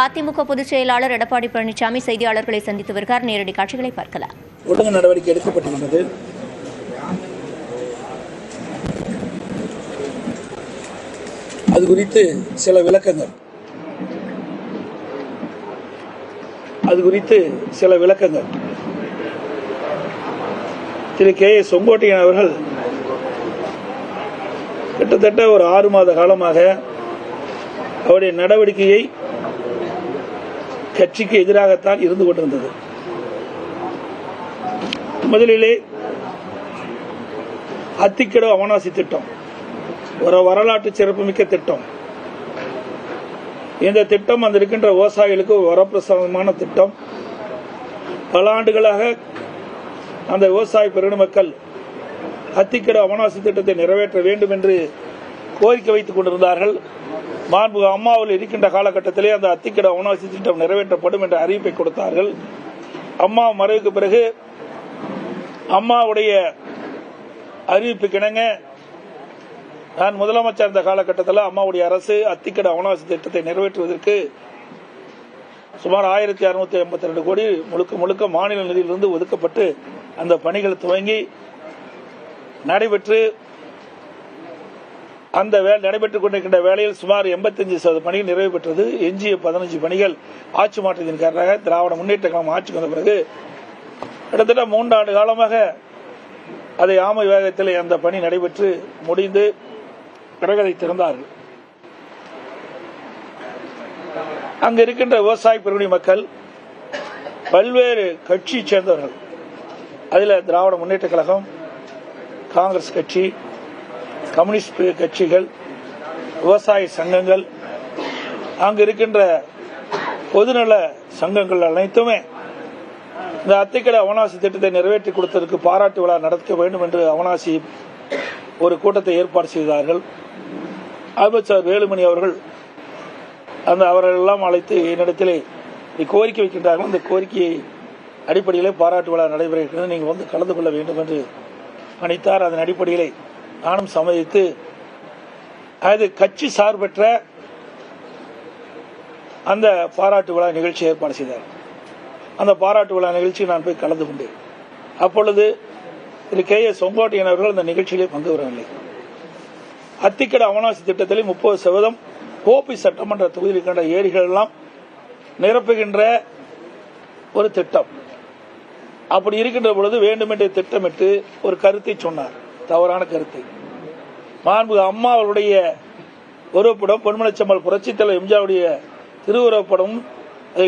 அதிமுக பொதுச் செயலாளர் எடப்பாடி பழனிசாமி செய்தியாளர்களை சந்தித்து வருகிறார். நேரடி காட்சிகளை பார்க்கலாம். ஒழுங்கு நடவடிக்கை எடுக்கப்பட்டிருந்தது. அது குறித்து சில விளக்கங்கள் திரு கே.எஸ். செங்கோட்டையன் அவர்கள் கிட்டத்தட்ட ஒரு 6 மாத காலமாக அவருடைய நடவடிக்கையை கட்சிக்கு எதிராகத்தான் இருந்து கொண்டிருந்தது. முதலிலே அத்திக்கடவு அவனாசி திட்டம் ஒரு வரலாற்று சிறப்புமிக்க திட்டம். இந்த திட்டம் அந்த இருக்கின்ற விவசாயிகளுக்கு ஒரு வரப்பிரசாதமான திட்டம். பல ஆண்டுகளாக அந்த விவசாய பெருமக்கள் அத்திக்கடவு அவனாசி திட்டத்தை நிறைவேற்ற வேண்டும் என்று கோரிக்கை வைத்துக் கொண்டிருந்தார்கள். மாண்புமிகு அம்மாவில் இருக்கின்ற காலகட்டத்திலே அந்த அத்திக்கடவு அவனாசி திட்டம் நிறைவேற்றப்படும் என்ற அறிவிப்பை கொடுத்தார்கள். அம்மா மறைவுக்கு பிறகு அம்மாவுடைய அறிவிப்புக்கு இணங்க நான் முதலமைச்சர் இருந்த காலகட்டத்தில் அம்மாவுடைய அரசு அத்திக்கடவு அவனாசி திட்டத்தை நிறைவேற்றுவதற்கு சுமார் 1682 கோடி முழுக்க மாநில நிதியிலிருந்து ஒதுக்கப்பட்டு அந்த பணிகள் துவங்கி நடைபெற்று அந்த நடைபெற்றுக் கொண்டிருக்கின்ற வேளையில் சுமார் 85% பணிகள் நிறைவு பெற்றது. எஞ்சிய 15 பணிகள் ஆட்சி மாற்றத்தின் காரணமாக திராவிட முன்னேற்ற கழகம் ஆட்சிக்கு வந்த பிறகு கிட்டத்தட்ட 3 ஆண்டு காலமாக அதை ஆமை வேகத்தில் அந்த பணி நடைபெற்று முடிந்து பிறகு அதை திறந்தார்கள். அங்கு இருக்கின்ற விவசாய பெருங்குடி மக்கள் பல்வேறு கட்சியை சேர்ந்தவர்கள், அதில் திராவிட முன்னேற்ற கழகம், காங்கிரஸ் கட்சி, கம்யூனிஸ்ட் கட்சிகள், விவசாய சங்கங்கள், அங்கு இருக்கின்ற பொதுநல சங்கங்கள் அனைத்துமே இந்த அத்திக்கடவு அவனாசி திட்டத்தை நிறைவேற்றி கொடுத்ததற்கு பாராட்டு விழா நடத்த வேண்டும் என்று அவனாசி ஒரு கூட்டத்தை ஏற்பாடு செய்தார்கள். அமைச்சர் வேலுமணி அவர்கள் அவர்கள் எல்லாம் அழைத்து என்னிடத்திலே கோரிக்கை வைக்கின்றார்கள். அந்த கோரிக்கையை அடிப்படையிலே பாராட்டு விழா நடைபெறுகிறது, நீங்கள் வந்து கலந்து கொள்ள வேண்டும் என்று பணித்தார். அதன் அடிப்படையிலே நானும் சம்மதித்து அது கட்சி சார்பற்ற அந்த பாராட்டு விழா நிகழ்ச்சி ஏற்பாடு செய்தார். அந்த பாராட்டு விழா நிகழ்ச்சியை நான் போய் கலந்து கொண்டேன். அப்பொழுது திரு கே.எஸ். செங்கோட்டையன் அவர்கள் அந்த நிகழ்ச்சியிலே பங்கு பெறவில்லை. அத்திக்கடவு அவனாசி திட்டத்திலே 30% கோபி சட்டமன்ற தொகுதியில் இருக்கின்ற ஏரிகள் எல்லாம் நிரப்புகின்ற ஒரு திட்டம். அப்படி இருக்கின்ற பொழுது வேண்டுமென்றே திட்டமிட்டு ஒரு கருத்தை சொன்னார், தவறான கருத்தை. மாண்புமிகு அம்மா அவருடைய உருவப்படம், பொன்மனச்செம்மல் புரட்சித் தலைவர் எம்ஜிஆருடைய திருவுருவப்படம்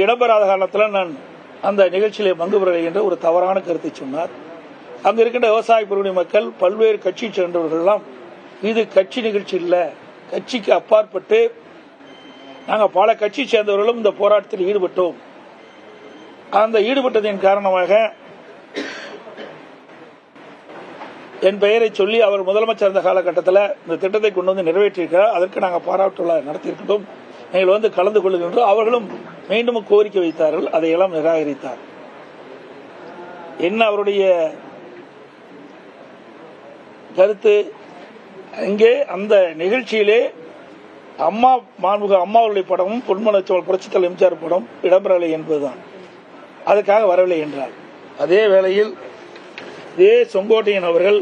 இடம்பெறாத காரணத்தில் நான் அந்த நிகழ்ச்சியிலே பங்கு பெறவில்லை என்ற ஒரு தவறான கருத்தை சொன்னார். அங்கு இருக்கின்ற விவசாய பெருங்குடி மக்கள், பல்வேறு கட்சியை சேர்ந்தவர்கள் எல்லாம் இது கட்சி நிகழ்ச்சி இல்லை, கட்சிக்கு அப்பாற்பட்டு நாங்கள் பல கட்சியை சேர்ந்தவர்களும் இந்த போராட்டத்தில் ஈடுபட்டோம். அந்த ஈடுபட்டதின் காரணமாக என் பெயரை சொல்லி அவர் முதலமைச்சர் இருந்த காலகட்டத்தில் இந்த திட்டத்தை கொண்டு வந்து நிறைவேற்றியிருக்கிறார். அதற்கு நாங்கள் பாராட்டு விழா நடத்தியிருக்கிறோம், நீங்கள் வந்து கலந்து கொள்ளுகின்றோம். அவர்களும் மீண்டும் கோரிக்கை வைத்தார்கள், அதையெல்லாம் நிராகரித்தார். என்ன அவருடைய கருத்து? அங்கே அந்த நிகழ்ச்சியிலே அம்மா மாண்புமிகு அம்மாவுடைய படமும் பொன்மனச்செம்மல் புரட்சித் தலைவர் எம்ஜிஆர் படம் இடம்பெறவில்லை என்பதுதான். அதுக்காக வரவில்லை என்றார். அதே வேளையில் இதே செங்கோட்டையன் அவர்கள்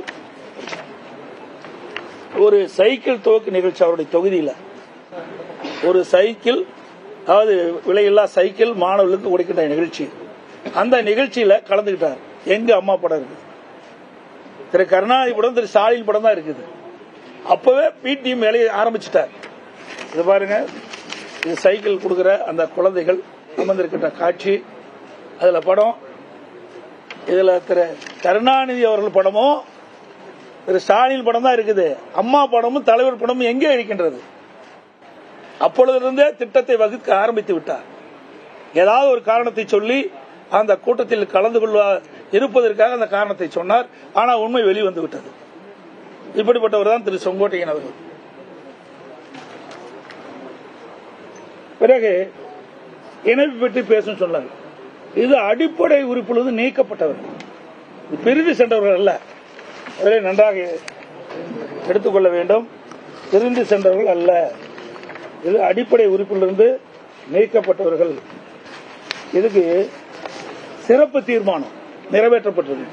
ஒரு சைக்கிள் துவக்கு நிகழ்ச்சி அவருடைய தொகுதியில் ஒரு சைக்கிள், அதாவது விலையில்லா சைக்கிள் மாணவர்களுக்கு கொடுக்கின்ற நிகழ்ச்சி, அந்த நிகழ்ச்சியில கலந்துகிட்டார். எங்க அம்மா படம் இருக்குது, திரு கருணாநிதி படம், திரு ஸ்டாலின் படம் தான் இருக்குது. அப்பவே பிடிஎம் வேலையை ஆரம்பிச்சுட்டார். இது பாருங்க, இது சைக்கிள் கொடுக்கிற அந்த குழந்தைகள் அமர்ந்திருக்கின்ற காட்சி, அதுல படம். இதுல திரு கருணாநிதி அவர்கள் படமும் திரு ஸ்டாலின் படம் தான் இருக்குது. அம்மா படமும் தலைவர் படமும் எங்கே இருக்கின்றது? அப்பொழுதிருந்தே திட்டத்தை வகுக்க ஆரம்பித்து விட்டார். ஏதாவது ஒரு காரணத்தை சொல்லி அந்த கூட்டத்தில் கலந்து கொள்ள இருப்பதற்காக அந்த காரணத்தை சொன்னார். ஆனால் உண்மை வெளிவந்து விட்டது. இப்படிப்பட்டவர் தான் திரு செங்கோட்டையன் அவர்கள். பிறகு இணைப்பு பற்றி பேசும் சொன்னார். இது அடிப்படை உறுப்பிலிருந்து நீக்கப்பட்டவர், பிரிந்து சென்றவர்கள் அல்ல. அதிலே நன்றாக எடுத்துக்கொள்ள வேண்டும். பிரிந்து சென்றவர்கள் அல்ல. இது அடிப்படை உறுப்பிலிருந்து நீக்கப்பட்டவர்கள் இதுக்கு சிறப்பு தீர்மானம் நிறைவேற்றப்பட்டது.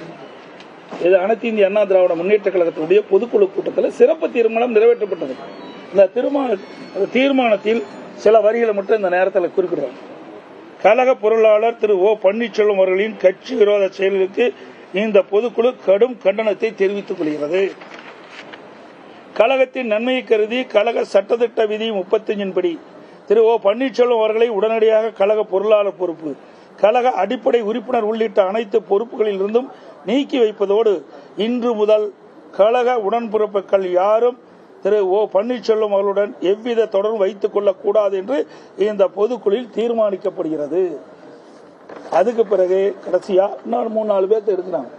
இது அனைத்து இந்திய அண்ணா திராவிட முன்னேற்ற கழகத்தினுடைய பொதுக்குழு கூட்டத்தில் சிறப்பு தீர்மானம் நிறைவேற்றப்பட்டது. இந்த தீர்மானத்தில் சில வரிகளை மட்டும் இந்த நேரத்தில் குறிப்பிடுறாங்க. கழக பொருளாளர் திரு ஓ பன்னீர்செல்வம் அவர்களின் கட்சி விரோத செயல்களுக்கு இந்த பொதுக்குழு கடும் கண்டனத்தை தெரிவித்துக் கொள்கிறது. கழகத்தின் நன்மையை கருதி கழக சட்டத்திட்ட விதி 35 படி திரு ஓ பன்னீர்செல்வம் அவர்களை உடனடியாக கழக பொருளாளர் பொறுப்பு, கழக அடிப்படை உறுப்பினர் உள்ளிட்ட அனைத்து பொறுப்புகளில் இருந்தும் நீக்கி வைப்பதோடு இன்று முதல் கழக உடன்பிறப்புகள் யாரும் திரு ஓ பன்னீர்செல்வம் அவர்களுடன் எவ்வித தொடர்பும் வைத்துக் கொள்ளக்கூடாது என்று இந்த பொதுக்குழுவில் தீர்மானிக்கப்படுகிறது. அதுக்கு பிறகு கடைசியா இன்னொரு 3-4 பேர்த்த எடுக்கிறாங்க.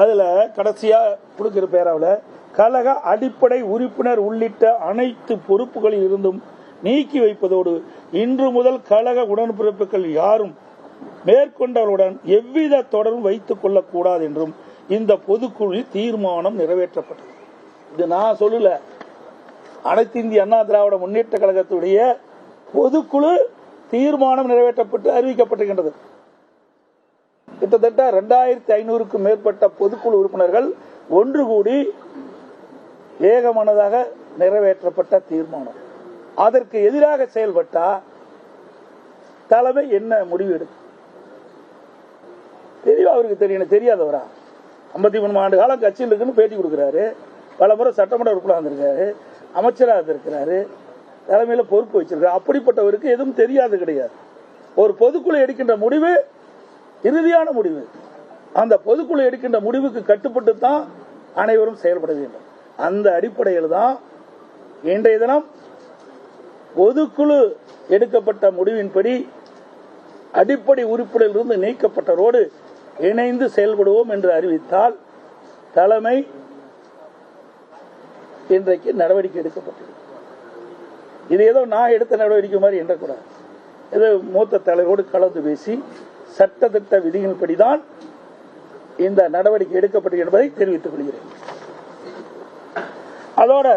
அதுல கடைசியா கொடுக்கிற பேராவில் கழக அடிப்படை உறுப்பினர் உள்ளிட்ட அனைத்து பொறுப்புகளில் இருந்தும் நீக்கி வைப்பதோடு இன்று முதல் கழக உடன்பிறப்புகள் யாரும் மேற்கொண்டவர்களுடன் எவ்வித தொடர்பும் வைத்துக் கொள்ளக்கூடாது என்றும் இந்த பொதுக்குழுவில் தீர்மானம் நிறைவேற்றப்பட்டது. இது நான் சொல்லல, அனைத்து இந்திய அண்ணா திராவிட முன்னேற்ற கழகத்துடைய பொதுக்குழு தீர்மானம் நிறைவேற்றப்பட்டு அறிவிக்கப்பட்டிருக்கின்றது. கிட்டத்தட்ட 2500க்கும் மேற்பட்ட பொதுக்குழு உறுப்பினர்கள் ஒன்று கூடி ஏகமனதாக நிறைவேற்றப்பட்ட தீர்மானம். அதற்கு எதிராக செயல்பட்டா தலைமை என்ன முடிவு எடுக்கும்? தெளிவா அவருக்கு தெரியணும். தெரியாதவரா? 53 ஆண்டு காலம் கட்சியில் இருக்குன்னு பேட்டி கொடுக்கிறாரு, பல முறை சட்டமன்ற உறுப்பினர் வந்திருக்காரு, அமைச்சராக இருக்கிறாரு, தலைமையில பொறுப்பு வச்சிருக்காரு. அப்படிப்பட்டவருக்கு எதுவும் தெரியாது கிடையாது. ஒரு பொதுக்குழு எடுக்கின்ற முடிவு இறுதியான முடிவு. அந்த பொதுக்குழு எடுக்கின்ற முடிவுக்கு கட்டுப்பட்டு தான் அனைவரும் செயல்பட வேண்டும். அந்த அடிப்படையில் தான் இன்றைய தினம் பொதுக்குழு எடுக்கப்பட்ட முடிவின்படி அடிப்படை உறுப்பினரிலிருந்து நீக்கப்பட்டவரோடு இணைந்து செயல்படுவோம் என்று அறிவித்தால் தலைமை இன்றைக்கு நடவடிக்கை எடுக்கப்பட்டது. இது ஏதோ நான் எடுத்த நடவடிக்கை மாதிரி எண்ணக்கூடாது. ஏதோ மூத்த தலைவரோடு கலந்து பேசி சட்டத்திட்ட விதிகளின்படிதான் இந்த நடவடிக்கை எடுக்கப்பட்டது என்பதை தெரிவித்துக் கொள்கிறேன். அதோட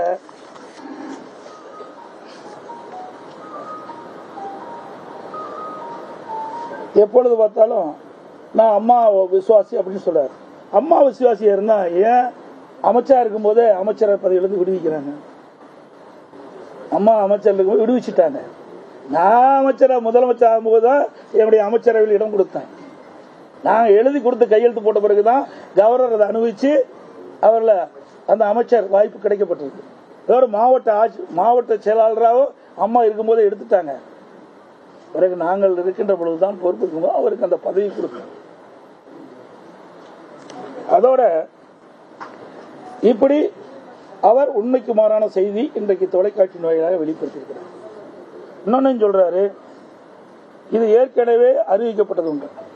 எப்பொழுது பார்த்தாலும் நான் அம்மா விசுவாசி அப்படின்னு சொல்றாரு. அம்மா விசுவாசியா இருந்தா ஏன் அமைச்சா இருக்கும் போதே அமைச்சர் பதவியிலிருந்து விடுவிக்கிறாங்க? அம்மா அமைச்சர் இருக்கும்போது விடுவிச்சுட்டாங்க. நான் அமைச்சர முதலமைச்சர் ஆகும்போதுதான் என்னுடைய அமைச்சரவையில் இடம் கொடுத்தேன். நான் எழுதி கொடுத்து கையெழுத்து போட்ட பிறகுதான் கவர்னர் அதை அனுபவிச்சு அவர்ல அந்த அமைச்சர் வாய்ப்பு கிடைக்கப்பட்டிருக்கு. வேறு மாவட்ட செயலாளராகவும் அம்மா இருக்கும்போது எடுத்துட்டாங்க. பிறகு நாங்கள் இருக்கின்ற பொழுதுதான் பொறுப்பு இருக்கும்போது அவருக்கு அந்த பதவி கொடுத்தோம். அதோட இப்படி அவர் உண்மைக்கு மாறான செய்தி இன்றைக்கு தொலைக்காட்சி வாயிலாக வெளிப்படுத்தியிருக்கிறார். இன்னொன்னு சொல்றாரு, இது ஏற்கனவே அறிவிக்கப்பட்டது உண்டு.